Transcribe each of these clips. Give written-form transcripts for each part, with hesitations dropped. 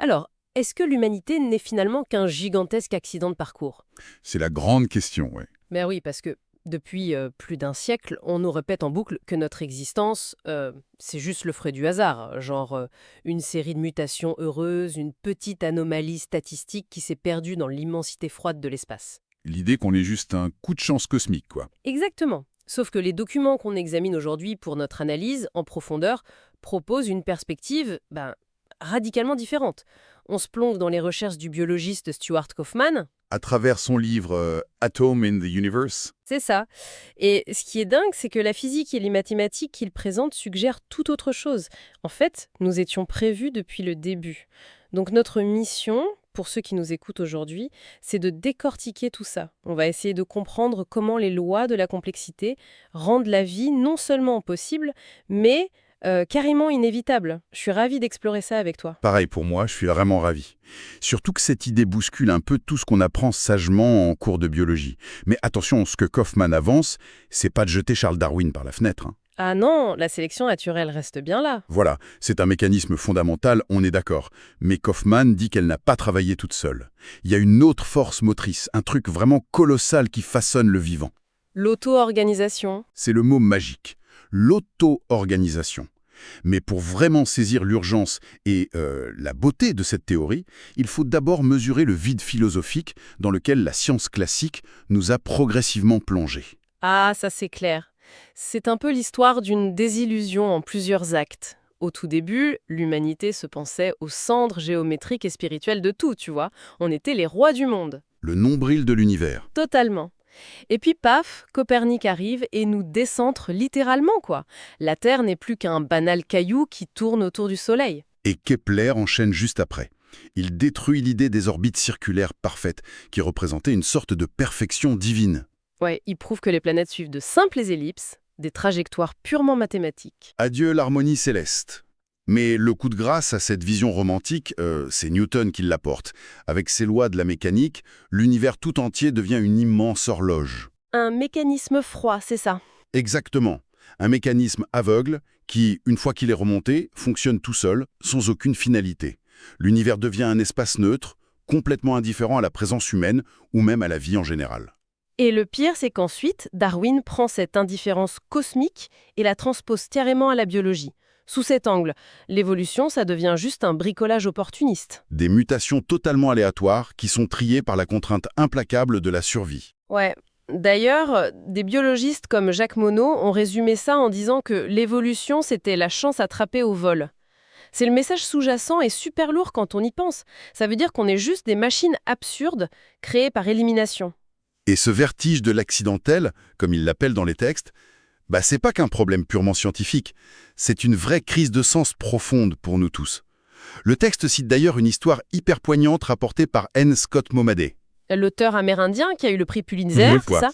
Alors, est-ce que l'humanité n'est finalement qu'un gigantesque accident de parcours? C'est la grande question, ouais. Ben oui, parce que depuis plus d'un siècle, on nous répète en boucle que notre existence, c'est juste le fruit du hasard, genre une série de mutations heureuses, une petite anomalie statistique qui s'est perdue dans l'immensité froide de l'espace. L'idée qu'on ait juste un coup de chance cosmique, quoi. Exactement. Sauf que les documents qu'on examine aujourd'hui pour notre analyse en profondeur proposent une perspective radicalement différente. On se plonge dans les recherches du biologiste Stuart Kauffman. À travers son livre Atom in the Universe, C'est ça. Et ce qui est dingue, c'est que la physique et les mathématiques qu'il présente suggèrent tout autre chose. En fait, nous étions prévus depuis le début. Donc notre mission, pour ceux qui nous écoutent aujourd'hui, c'est de décortiquer tout ça. On va essayer de comprendre comment les lois de la complexité rendent la vie non seulement possible, mais carrément inévitable. Je suis ravie d'explorer ça avec toi. pareil pour moi, je suis vraiment ravi. Surtout que cette idée bouscule un peu tout ce qu'on apprend sagement en cours de biologie. Mais attention, ce que Kaufman avance, c'est pas de jeter Charles Darwin par la fenêtre, hein. Ah non, la sélection naturelle reste bien là. Voilà, c'est un mécanisme fondamental, on est d'accord. Mais Kaufman dit qu'elle n'a pas travaillé toute seule. Il y a une autre force motrice, un truc vraiment colossal qui façonne le vivant. L'auto-organisation. C'est le mot magique, l'auto-organisation. Mais pour vraiment saisir l'urgence et la beauté de cette théorie, il faut d'abord mesurer le vide philosophique dans lequel la science classique nous a progressivement plongés. Ah, ça c'est clair. C'est un peu l'histoire d'une désillusion en plusieurs actes. Au tout début, l'humanité se pensait au centre géométrique et spirituel de tout, tu vois. On était les rois du monde. Le nombril de l'univers. Totalement. Et puis paf, Copernic arrive et nous décentre littéralement, quoi. La Terre n'est plus qu'un banal caillou qui tourne autour du Soleil. Et Kepler enchaîne juste après. Il détruit l'idée des orbites circulaires parfaites, qui représentaient une sorte de perfection divine. Ouais, il prouve que les planètes suivent de simples ellipses, des trajectoires purement mathématiques. Adieu l'harmonie céleste. Mais le coup de grâce à cette vision romantique, c'est Newton qui l'apporte. Avec ses lois de la mécanique, l'univers tout entier devient une immense horloge. Un mécanisme froid, c'est ça. Exactement. Un mécanisme aveugle qui, une fois qu'il est remonté, fonctionne tout seul, sans aucune finalité. L'univers devient un espace neutre, complètement indifférent à la présence humaine ou même à la vie en général. Et le pire, c'est qu'ensuite, Darwin prend cette indifférence cosmique et la transpose carrément à la biologie. Sous cet angle, l'évolution, ça devient juste un bricolage opportuniste. Des mutations totalement aléatoires qui sont triées par la contrainte implacable de la survie. Ouais. D'ailleurs, des biologistes comme Jacques Monod ont résumé ça en disant que l'évolution, c'était la chance attrapée au vol. C'est le message sous-jacent et super lourd quand on y pense. Ça veut dire qu'on est juste des machines absurdes créées par élimination. Et ce vertige de l'accidentel, comme il l'appelle dans les textes, c'est pas qu'un problème purement scientifique, c'est une vraie crise de sens profonde pour nous tous. Le texte cite d'ailleurs une histoire hyper poignante rapportée par N. Scott Momaday. L'auteur amérindien qui a eu le prix Pulitzer, Oui, c'est ça?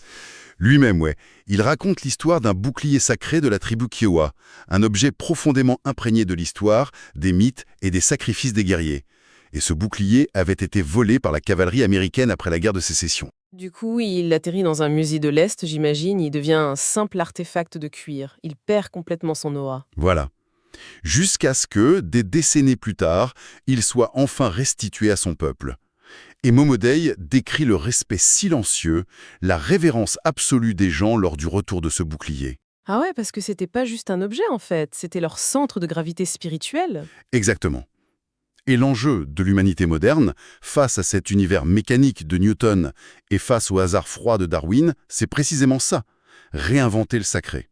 Lui-même, ouais. Il raconte l'histoire d'un bouclier sacré de la tribu Kiowa, un objet profondément imprégné de l'histoire, des mythes et des sacrifices des guerriers. Et ce bouclier avait été volé par la cavalerie américaine après la guerre de Sécession. Du coup, il atterrit dans un musée de l'Est, j'imagine. Il devient un simple artefact de cuir. Il perd complètement son aura. Voilà. Jusqu'à ce que, des décennies plus tard, il soit enfin restitué à son peuple. Et Momaday décrit le respect silencieux, la révérence absolue des gens lors du retour de ce bouclier. Ah ouais, parce que c'était pas juste un objet en fait, c'était leur centre de gravité spirituelle. Exactement. Et l'enjeu de l'humanité moderne, face à cet univers mécanique de Newton et face au hasard froid de Darwin, c'est précisément ça, réinventer le sacré.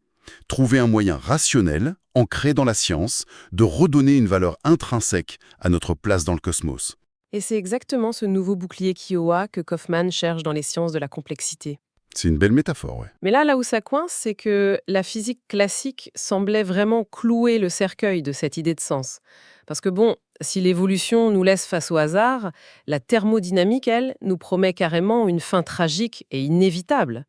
Trouver un moyen rationnel, ancré dans la science, de redonner une valeur intrinsèque à notre place dans le cosmos. Et c'est exactement ce nouveau bouclier Kiowa que Kaufman cherche dans les sciences de la complexité. C'est une belle métaphore, ouais. Mais là où ça coince, c'est que la physique classique semblait vraiment clouer le cercueil de cette idée de sens. Parce que bon, si l'évolution nous laisse face au hasard, la thermodynamique, elle, nous promet carrément une fin tragique et inévitable.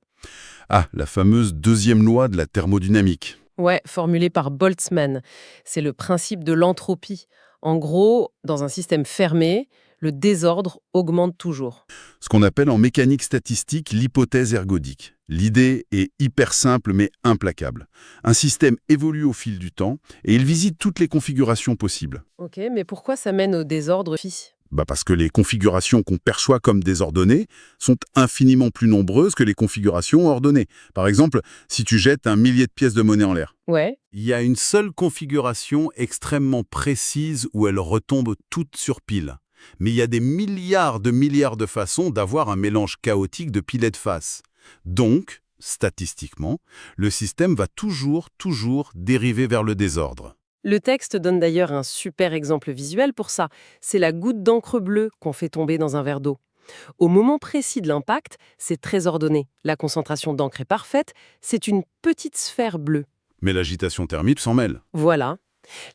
Ah, la fameuse deuxième loi de la thermodynamique. Ouais, formulée par Boltzmann. C'est le principe de l'entropie. En gros, dans un système fermé, Le désordre augmente toujours. Ce qu'on appelle en mécanique statistique l'hypothèse ergodique. L'idée est hyper simple mais implacable. Un système évolue au fil du temps et il visite toutes les configurations possibles. Ok, mais pourquoi ça mène au désordre phi? Parce que les configurations qu'on perçoit comme désordonnées sont infiniment plus nombreuses que les configurations ordonnées. Par exemple, si tu jettes un millier de pièces de monnaie en l'air. Ouais, Il y a une seule configuration extrêmement précise où elles retombent toutes sur pile. Mais il y a des milliards de façons d'avoir un mélange chaotique de pilets de face. Donc, statistiquement, le système va toujours dériver vers le désordre. le texte donne d'ailleurs un super exemple visuel pour ça. C'est la goutte d'encre bleue qu'on fait tomber dans un verre d'eau. Au moment précis de l'impact, c'est très ordonné. La concentration d'encre est parfaite, c'est une petite sphère bleue. Mais l'agitation thermique s'en mêle. Voilà.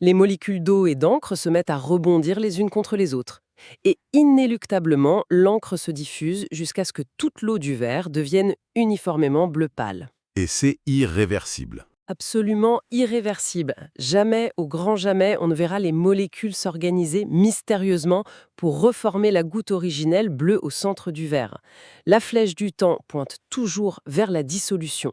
Les molécules d'eau et d'encre se mettent à rebondir les unes contre les autres. Et inéluctablement, l'encre se diffuse jusqu'à ce que toute l'eau du verre devienne uniformément bleu pâle. Et c'est irréversible. Absolument irréversible. Jamais, au grand jamais, on ne verra les molécules s'organiser mystérieusement pour reformer la goutte originelle bleue au centre du verre. La flèche du temps pointe toujours vers la dissolution.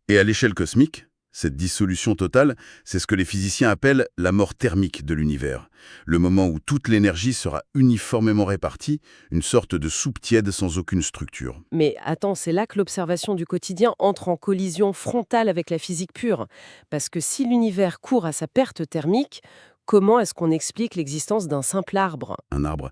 Et à l'échelle cosmique, cette dissolution totale, c'est ce que les physiciens appellent la mort thermique de l'univers. Le moment où toute l'énergie sera uniformément répartie, une sorte de soupe tiède sans aucune structure. Mais attends, c'est là que l'observation du quotidien entre en collision frontale avec la physique pure. Parce que si l'univers court à sa perte thermique, comment est-ce qu'on explique l'existence d'un simple arbre? Un arbre,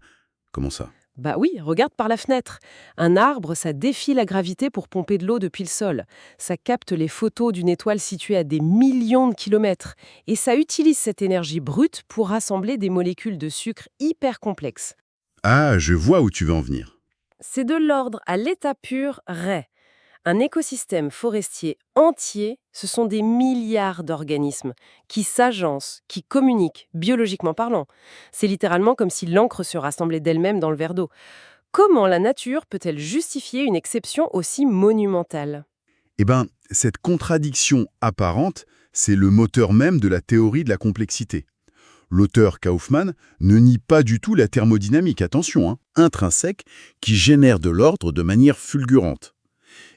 comment ça? Bah oui, regarde par la fenêtre. Un arbre, ça défie la gravité pour pomper de l'eau depuis le sol. Ça capte les photos d'une étoile située à des millions de kilomètres. Et ça utilise cette énergie brute pour rassembler des molécules de sucre hyper complexes. Ah, je vois où tu veux en venir. C'est de l'ordre à l'état pur Ray. Un écosystème forestier entier, ce sont des milliards d'organismes qui s'agencent, qui communiquent, biologiquement parlant. C'est littéralement comme si l'encre se rassemblait d'elle-même dans le verre d'eau. Comment la nature peut-elle justifier une exception aussi monumentale? Eh bien, cette contradiction apparente, c'est le moteur même de la théorie de la complexité. L'auteur Kaufmann ne nie pas du tout la thermodynamique, attention, intrinsèque, qui génère de l'ordre de manière fulgurante.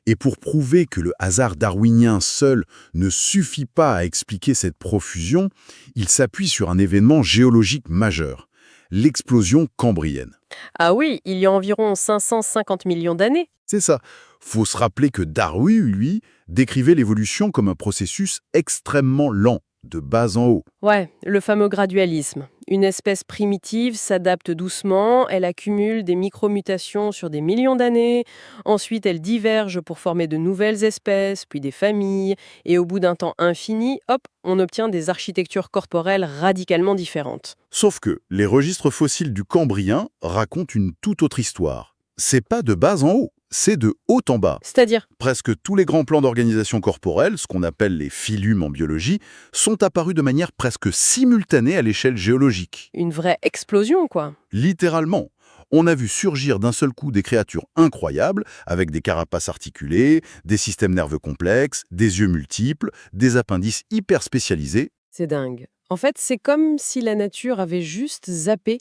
Et pour prouver que le hasard darwinien seul ne suffit pas à expliquer cette profusion, il s'appuie sur un événement géologique majeur, l'explosion cambrienne. Ah oui, il y a environ 550 millions d'années. C'est ça. Faut se rappeler que Darwin, lui, décrivait l'évolution comme un processus extrêmement lent, de bas en haut. Ouais, le fameux gradualisme. Une espèce primitive s'adapte doucement, elle accumule des micromutations sur des millions d'années, ensuite elle diverge pour former de nouvelles espèces, puis des familles, et au bout d'un temps infini, hop, on obtient des architectures corporelles radicalement différentes. Sauf que les registres fossiles du Cambrien racontent une toute autre histoire. C'est pas de bas en haut, c'est de haut en bas. C'est-à-dire, Presque tous les grands plans d'organisation corporelle, ce qu'on appelle les phylum en biologie, sont apparus de manière presque simultanée à l'échelle géologique. une vraie explosion, quoi. Littéralement. On a vu surgir d'un seul coup des créatures incroyables, avec des carapaces articulées, des systèmes nerveux complexes, des yeux multiples, des appendices hyper spécialisés. C'est dingue. En fait, c'est comme si la nature avait juste zappé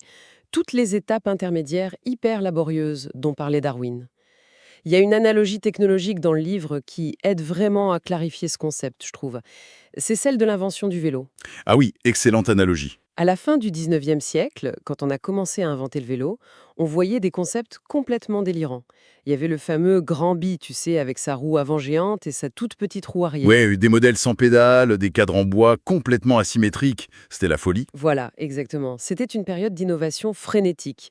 toutes les étapes intermédiaires hyper laborieuses dont parlait Darwin. Il y a une analogie technologique dans le livre qui aide vraiment à clarifier ce concept, je trouve. C'est celle de l'invention du vélo. Ah oui, excellente analogie. À la fin du 19e siècle, quand on a commencé à inventer le vélo, on voyait des concepts complètement délirants. Il y avait le fameux grand bi, tu sais, avec sa roue avant géante et sa toute petite roue arrière. Ouais, des modèles sans pédales, des cadres en bois complètement asymétriques, c'était la folie. Voilà, exactement. C'était une période d'innovation frénétique.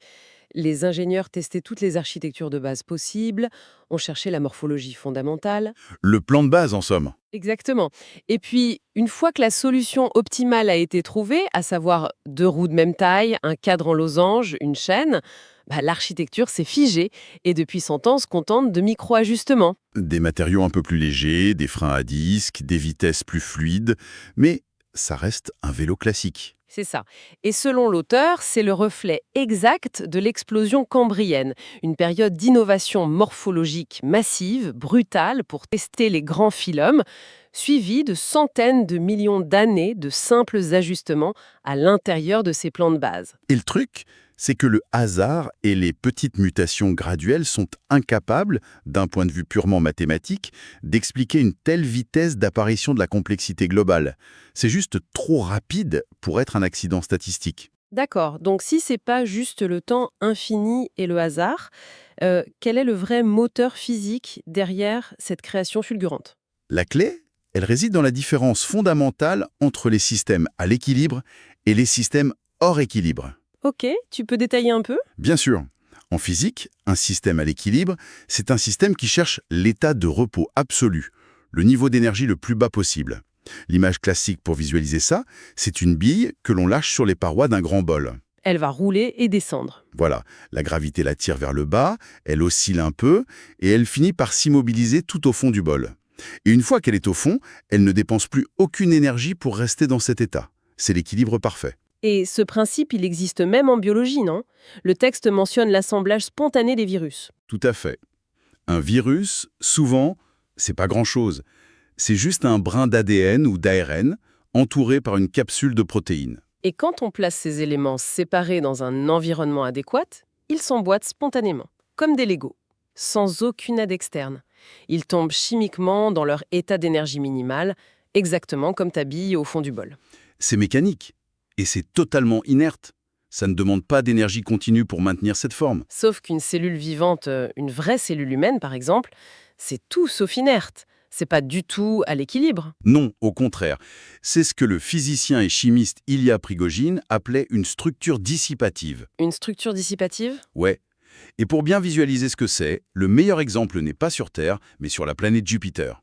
Les ingénieurs testaient toutes les architectures de base possibles, on cherchait la morphologie fondamentale. Le plan de base en somme. Exactement. Et puis, une fois que la solution optimale a été trouvée, à savoir 2 roues de même taille, un cadre en losange, une chaîne, l'architecture s'est figée et depuis 100 ans, on se contente de micro-ajustements. Des matériaux un peu plus légers, des freins à disque, des vitesses plus fluides, mais ça reste un vélo classique. C'est ça. Et selon l'auteur, c'est le reflet exact de l'explosion cambrienne, une période d'innovation morphologique massive, brutale, pour tester les grands phylums, suivie de centaines de millions d'années de simples ajustements à l'intérieur de ces plans de base. Et le truc, C'est que le hasard et les petites mutations graduelles sont incapables, d'un point de vue purement mathématique, d'expliquer une telle vitesse d'apparition de la complexité globale. C'est juste trop rapide pour être un accident statistique. D'accord, donc si c'est pas juste le temps infini et le hasard, quel est le vrai moteur physique derrière cette création fulgurante? La clé, elle réside dans la différence fondamentale entre les systèmes à l'équilibre et les systèmes hors équilibre. Ok, tu peux détailler un peu? Bien sûr, en physique, un système à l'équilibre, c'est un système qui cherche l'état de repos absolu, le niveau d'énergie le plus bas possible. L'image classique pour visualiser ça, c'est une bille que l'on lâche sur les parois d'un grand bol. Elle va rouler et descendre. Voilà, la gravité la tire vers le bas, elle oscille un peu, et elle finit par s'immobiliser tout au fond du bol. Et une fois qu'elle est au fond, elle ne dépense plus aucune énergie pour rester dans cet état. C'est l'équilibre parfait. Et ce principe, il existe même en biologie, non? Le texte mentionne l'assemblage spontané des virus. Tout à fait. Un virus, souvent, c'est pas grand-chose. C'est juste un brin d'ADN ou d'ARN entouré par une capsule de protéines. Et quand on place ces éléments séparés dans un environnement adéquat, ils s'emboîtent spontanément, comme des Legos, sans aucune aide externe. Ils tombent chimiquement dans leur état d'énergie minimale, exactement comme ta bille au fond du bol. C'est mécanique. Et c'est totalement inerte. Ça ne demande pas d'énergie continue pour maintenir cette forme. Sauf qu'une cellule vivante, une vraie cellule humaine par exemple, c'est tout sauf inerte. C'est pas du tout à l'équilibre. Non, au contraire. C'est ce que le physicien et chimiste Ilya Prigogine appelait une structure dissipative. Une structure dissipative? Ouais. Et pour bien visualiser ce que c'est, le meilleur exemple n'est pas sur Terre, mais sur la planète Jupiter.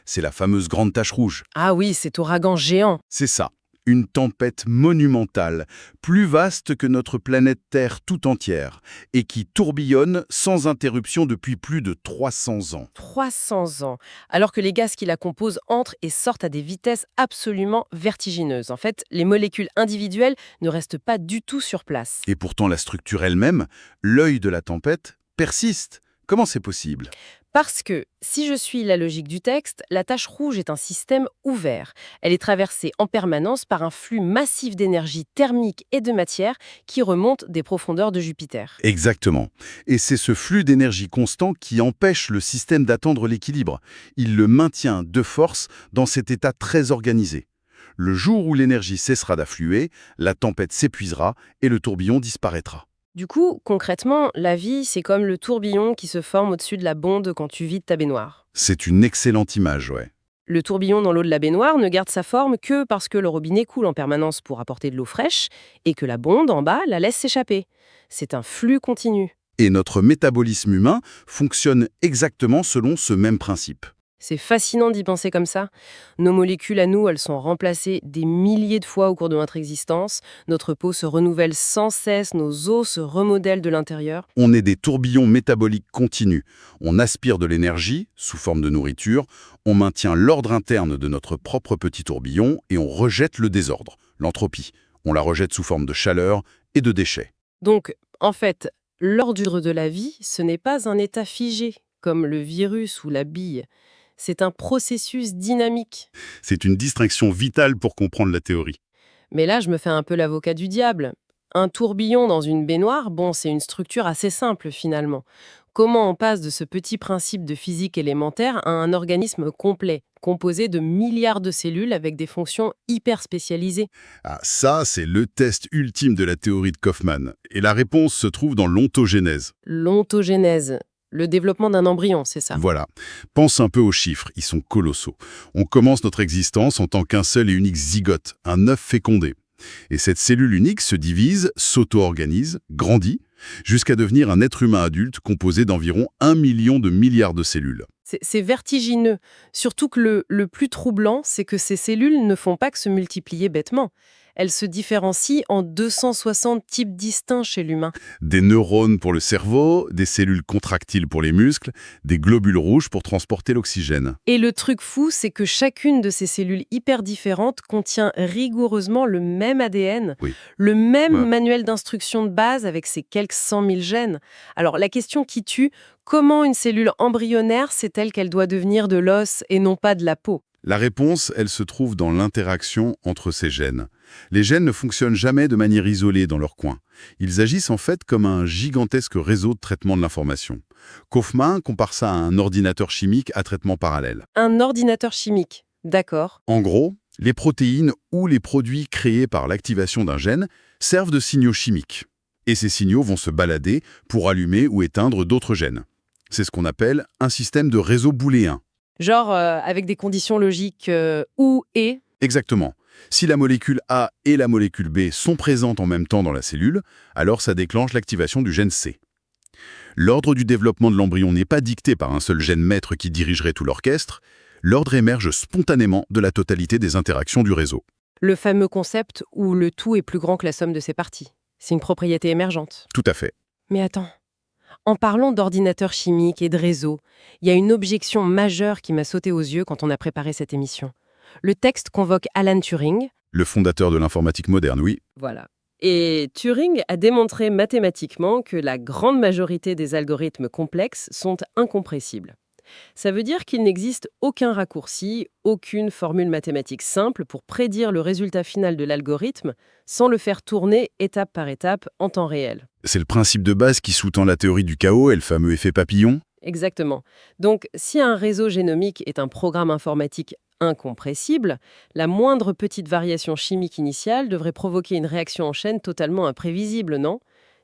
C'est la fameuse grande tache rouge. Ah oui, cet ouragan géant. C'est ça. Une tempête monumentale, plus vaste que notre planète Terre tout entière, et qui tourbillonne sans interruption depuis plus de 300 ans. 300 ans, alors que les gaz qui la composent entrent et sortent à des vitesses absolument vertigineuses. En fait, les molécules individuelles ne restent pas du tout sur place. Et pourtant la structure elle-même, l'œil de la tempête, persiste. Comment c'est possible ? Parce que, si je suis la logique du texte, la tache rouge est un système ouvert. Elle est traversée en permanence par un flux massif d'énergie thermique et de matière qui remonte des profondeurs de Jupiter. Exactement. Et c'est ce flux d'énergie constant qui empêche le système d'atteindre l'équilibre. Il le maintient de force dans cet état très organisé. Le jour où l'énergie cessera d'affluer, la tempête s'épuisera et le tourbillon disparaîtra. Du coup, concrètement, la vie, c'est comme le tourbillon qui se forme au-dessus de la bonde quand tu vides ta baignoire. C'est une excellente image, ouais. Le tourbillon dans l'eau de la baignoire ne garde sa forme que parce que le robinet coule en permanence pour apporter de l'eau fraîche et que la bonde en bas la laisse s'échapper. C'est un flux continu. Et notre métabolisme humain fonctionne exactement selon ce même principe. C'est fascinant d'y penser comme ça. Nos molécules à nous, elles sont remplacées des milliers de fois au cours de notre existence. Notre peau se renouvelle sans cesse, nos os se remodèlent de l'intérieur. On est des tourbillons métaboliques continus. On aspire de l'énergie, sous forme de nourriture, on maintient l'ordre interne de notre propre petit tourbillon et on rejette le désordre, l'entropie. On la rejette sous forme de chaleur et de déchets. Donc, en fait, l'ordre de la vie, ce n'est pas un état figé, comme le virus ou la bille. C'est un processus dynamique. C'est une distinction vitale pour comprendre la théorie. Mais là, je me fais un peu l'avocat du diable. Un tourbillon dans une baignoire, bon, c'est une structure assez simple finalement. Comment on passe de ce petit principe de physique élémentaire à un organisme complet, composé de milliards de cellules avec des fonctions hyper spécialisées? Ah, ça, c'est le test ultime de la théorie de Kaufmann. Et la réponse se trouve dans l'ontogénèse. L'ontogénèse, le développement d'un embryon, c'est ça? Voilà. Pense un peu aux chiffres, ils sont colossaux. On commence notre existence en tant qu'un seul et unique zygote, un œuf fécondé. Et cette cellule unique se divise, s'auto-organise, grandit, jusqu'à devenir un être humain adulte composé d'environ 1 million de milliards de cellules. C'est vertigineux. Surtout que le plus troublant, c'est que ces cellules ne font pas que se multiplier bêtement. Elles se différencient en 260 types distincts chez l'humain. Des neurones pour le cerveau, des cellules contractiles pour les muscles, des globules rouges pour transporter l'oxygène. Et le truc fou, c'est que chacune de ces cellules hyper différentes contient rigoureusement le même ADN, Oui. le même Ouais. manuel d'instruction de base avec ses quelques 100 000 gènes. Alors la question qui tue, comment une cellule embryonnaire sait-elle qu'elle doit devenir de l'os et non pas de la peau? La réponse, elle se trouve dans l'interaction entre ces gènes. Les gènes ne fonctionnent jamais de manière isolée dans leur coin. Ils agissent en fait comme un gigantesque réseau de traitement de l'information. Kaufman compare ça à un ordinateur chimique à traitement parallèle. Un ordinateur chimique, d'accord. En gros, les protéines ou les produits créés par l'activation d'un gène servent de signaux chimiques. Et ces signaux vont se balader pour allumer ou éteindre d'autres gènes. C'est ce qu'on appelle un système de réseau booléen. Genre avec des conditions logiques ou et. Exactement. Si la molécule A et la molécule B sont présentes en même temps dans la cellule, alors ça déclenche l'activation du gène C. L'ordre du développement de l'embryon n'est pas dicté par un seul gène maître qui dirigerait tout l'orchestre. L'ordre émerge spontanément de la totalité des interactions du réseau. Le fameux concept où le tout est plus grand que la somme de ses parties. C'est une propriété émergente. Tout à fait. Mais attends, en parlant d'ordinateur chimique et de réseau, il y a une objection majeure qui m'a sauté aux yeux quand on a préparé cette émission. Le texte convoque Alan Turing. Le fondateur de l'informatique moderne, oui. Voilà. Et Turing a démontré mathématiquement que la grande majorité des algorithmes complexes sont incompressibles. Ça veut dire qu'il n'existe aucun raccourci, aucune formule mathématique simple pour prédire le résultat final de l'algorithme sans le faire tourner étape par étape en temps réel. C'est le principe de base qui sous-tend la théorie du chaos et le fameux effet papillon. Exactement. Donc, si un réseau génomique est un programme informatique incompressible, la moindre petite variation chimique initiale devrait provoquer une réaction en chaîne totalement imprévisible, non ?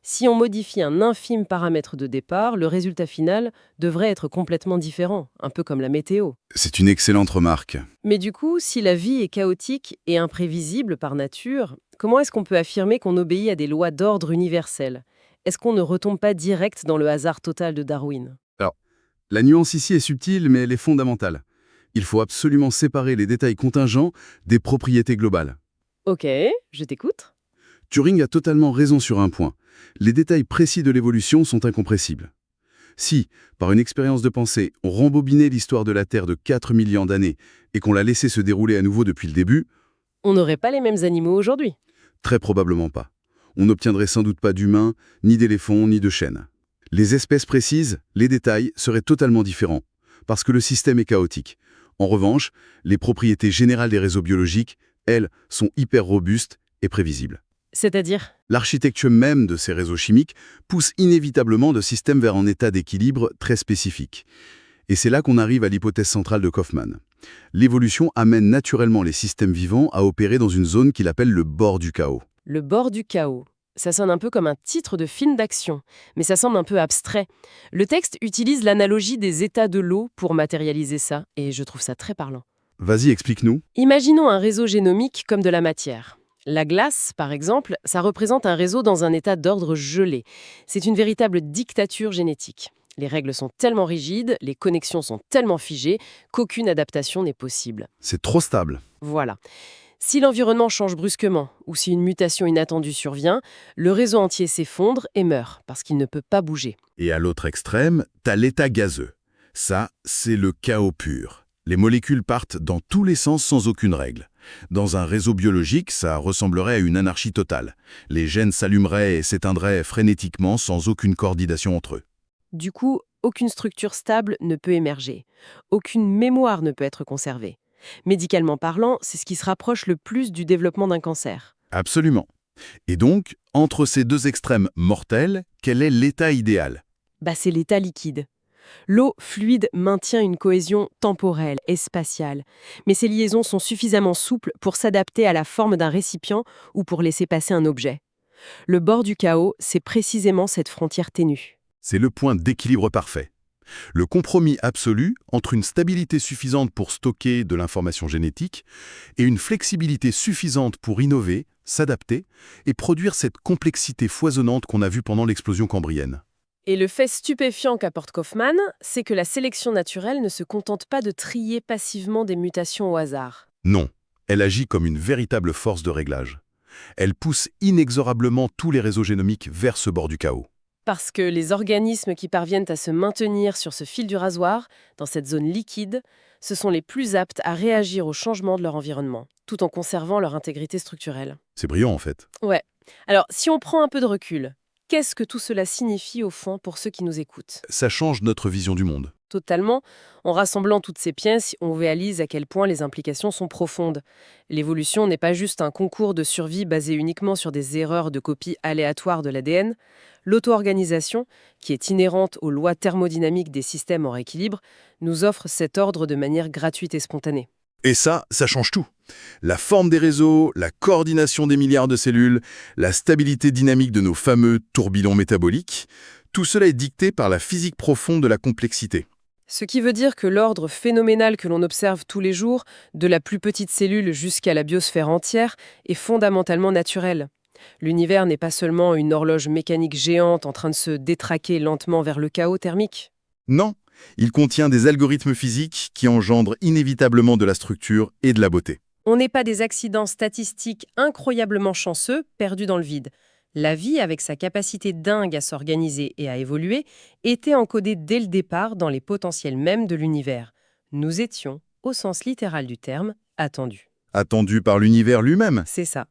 Si on modifie un infime paramètre de départ, le résultat final devrait être complètement différent, un peu comme la météo. C'est une excellente remarque. Mais du coup, si la vie est chaotique et imprévisible par nature, comment est-ce qu'on peut affirmer qu'on obéit à des lois d'ordre universel ? Est-ce qu'on ne retombe pas direct dans le hasard total de Darwin ? Alors, la nuance ici est subtile, mais elle est fondamentale. Il faut absolument séparer les détails contingents des propriétés globales. Ok, je t'écoute. Turing a totalement raison sur un point. Les détails précis de l'évolution sont incompressibles. Si, par une expérience de pensée, on rembobinait l'histoire de la Terre de 4 millions d'années et qu'on la laissait se dérouler à nouveau depuis le début, on n'aurait pas les mêmes animaux aujourd'hui. Très probablement pas. On n'obtiendrait sans doute pas d'humains, ni d'éléphants, ni de chênes. Les espèces précises, les détails, seraient totalement différents, parce que le système est chaotique. En revanche, les propriétés générales des réseaux biologiques, elles, sont hyper robustes et prévisibles. C'est-à-dire ? L'architecture même de ces réseaux chimiques pousse inévitablement de systèmes vers un état d'équilibre très spécifique. Et c'est là qu'on arrive à l'hypothèse centrale de Kaufman. L'évolution amène naturellement les systèmes vivants à opérer dans une zone qu'il appelle le bord du chaos. Le bord du chaos. Ça sonne un peu comme un titre de film d'action, mais ça semble un peu abstrait. Le texte utilise l'analogie des états de l'eau pour matérialiser ça, et je trouve ça très parlant. Vas-y, explique-nous. Imaginons un réseau génomique comme de la matière. La glace, par exemple, ça représente un réseau dans un état d'ordre gelé. C'est une véritable dictature génétique. Les règles sont tellement rigides, les connexions sont tellement figées, qu'aucune adaptation n'est possible. C'est trop stable. Voilà. Si l'environnement change brusquement, ou si une mutation inattendue survient, le réseau entier s'effondre et meurt, parce qu'il ne peut pas bouger. Et à l'autre extrême, t'as l'état gazeux. Ça, c'est le chaos pur. Les molécules partent dans tous les sens sans aucune règle. Dans un réseau biologique, ça ressemblerait à une anarchie totale. Les gènes s'allumeraient et s'éteindraient frénétiquement sans aucune coordination entre eux. Du coup, aucune structure stable ne peut émerger. Aucune mémoire ne peut être conservée. Médicalement parlant, c'est ce qui se rapproche le plus du développement d'un cancer. Absolument. Et donc, entre ces deux extrêmes mortels, quel est l'état idéal ? C'est l'état liquide. L'eau fluide maintient une cohésion temporelle et spatiale, mais ces liaisons sont suffisamment souples pour s'adapter à la forme d'un récipient ou pour laisser passer un objet. Le bord du chaos, c'est précisément cette frontière ténue. C'est le point d'équilibre parfait. Le compromis absolu entre une stabilité suffisante pour stocker de l'information génétique et une flexibilité suffisante pour innover, s'adapter et produire cette complexité foisonnante qu'on a vue pendant l'explosion cambrienne. Et le fait stupéfiant qu'apporte Kaufman, c'est que la sélection naturelle ne se contente pas de trier passivement des mutations au hasard. Non, elle agit comme une véritable force de réglage. Elle pousse inexorablement tous les réseaux génomiques vers ce bord du chaos. Parce que les organismes qui parviennent à se maintenir sur ce fil du rasoir, dans cette zone liquide, ce sont les plus aptes à réagir aux changements de leur environnement, tout en conservant leur intégrité structurelle. C'est brillant en fait. Ouais. Alors, si on prend un peu de recul, qu'est-ce que tout cela signifie au fond pour ceux qui nous écoutent ? Ça change notre vision du monde. Totalement. En rassemblant toutes ces pièces, on réalise à quel point les implications sont profondes. L'évolution n'est pas juste un concours de survie basé uniquement sur des erreurs de copie aléatoires de l'ADN. L'auto-organisation, qui est inhérente aux lois thermodynamiques des systèmes en rééquilibre, nous offre cet ordre de manière gratuite et spontanée. Et ça change tout. La forme des réseaux, la coordination des milliards de cellules, la stabilité dynamique de nos fameux tourbillons métaboliques, tout cela est dicté par la physique profonde de la complexité. Ce qui veut dire que l'ordre phénoménal que l'on observe tous les jours, de la plus petite cellule jusqu'à la biosphère entière, est fondamentalement naturel. L'univers n'est pas seulement une horloge mécanique géante en train de se détraquer lentement vers le chaos thermique. Non, il contient des algorithmes physiques qui engendrent inévitablement de la structure et de la beauté. On n'est pas des accidents statistiques incroyablement chanceux perdus dans le vide. La vie, avec sa capacité dingue à s'organiser et à évoluer, était encodée dès le départ dans les potentiels mêmes de l'univers. Nous étions, au sens littéral du terme, attendus. Attendu par l'univers lui-même. C'est ça.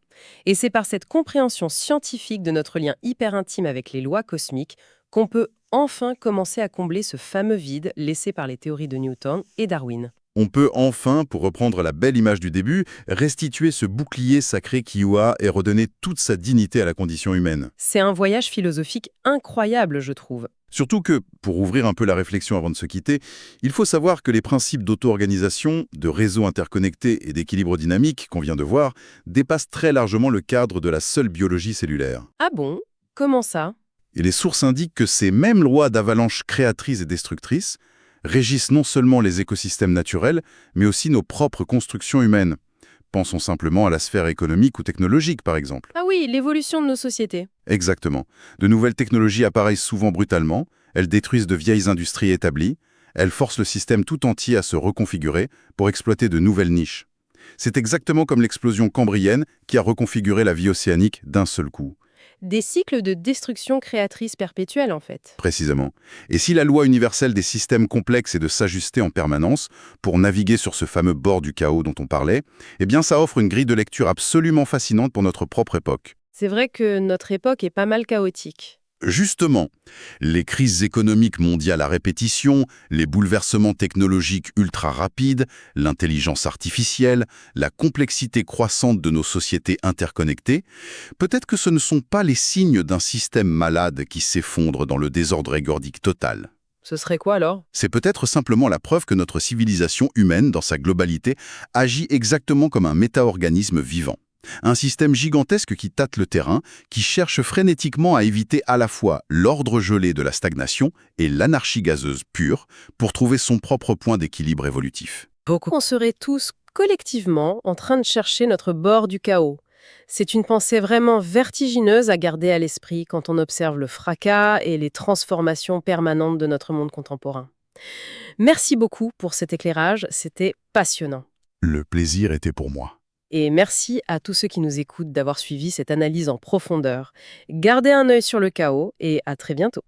Et c'est par cette compréhension scientifique de notre lien hyper intime avec les lois cosmiques qu'on peut enfin commencer à combler ce fameux vide laissé par les théories de Newton et Darwin. On peut enfin, pour reprendre la belle image du début, restituer ce bouclier sacré Kiowa et redonner toute sa dignité à la condition humaine. C'est un voyage philosophique incroyable, je trouve. Surtout que, pour ouvrir un peu la réflexion avant de se quitter, il faut savoir que les principes d'auto-organisation, de réseaux interconnectés et d'équilibre dynamique qu'on vient de voir dépassent très largement le cadre de la seule biologie cellulaire. Ah bon? Comment ça? Et les sources indiquent que ces mêmes lois d'avalanche créatrices et destructrices régissent non seulement les écosystèmes naturels, mais aussi nos propres constructions humaines. Pensons simplement à la sphère économique ou technologique, par exemple. Ah oui, l'évolution de nos sociétés. Exactement. De nouvelles technologies apparaissent souvent brutalement, elles détruisent de vieilles industries établies, elles forcent le système tout entier à se reconfigurer pour exploiter de nouvelles niches. C'est exactement comme l'explosion cambrienne qui a reconfiguré la vie océanique d'un seul coup. Des cycles de destruction créatrice perpétuelle, en fait. Précisément. Et si la loi universelle des systèmes complexes est de s'ajuster en permanence pour naviguer sur ce fameux bord du chaos dont on parlait, eh bien ça offre une grille de lecture absolument fascinante pour notre propre époque. C'est vrai que notre époque est pas mal chaotique. Justement, les crises économiques mondiales à répétition, les bouleversements technologiques ultra rapides, l'intelligence artificielle, la complexité croissante de nos sociétés interconnectées, peut-être que ce ne sont pas les signes d'un système malade qui s'effondre dans le désordre égordique total. Ce serait quoi alors? C'est peut-être simplement la preuve que notre civilisation humaine, dans sa globalité, agit exactement comme un méta-organisme vivant. Un système gigantesque qui tâte le terrain, qui cherche frénétiquement à éviter à la fois l'ordre gelé de la stagnation et l'anarchie gazeuse pure pour trouver son propre point d'équilibre évolutif. On serait tous collectivement en train de chercher notre bord du chaos. C'est une pensée vraiment vertigineuse à garder à l'esprit quand on observe le fracas et les transformations permanentes de notre monde contemporain. Merci beaucoup pour cet éclairage, c'était passionnant. Le plaisir était pour moi. Et merci à tous ceux qui nous écoutent d'avoir suivi cette analyse en profondeur. Gardez un œil sur le chaos et à très bientôt.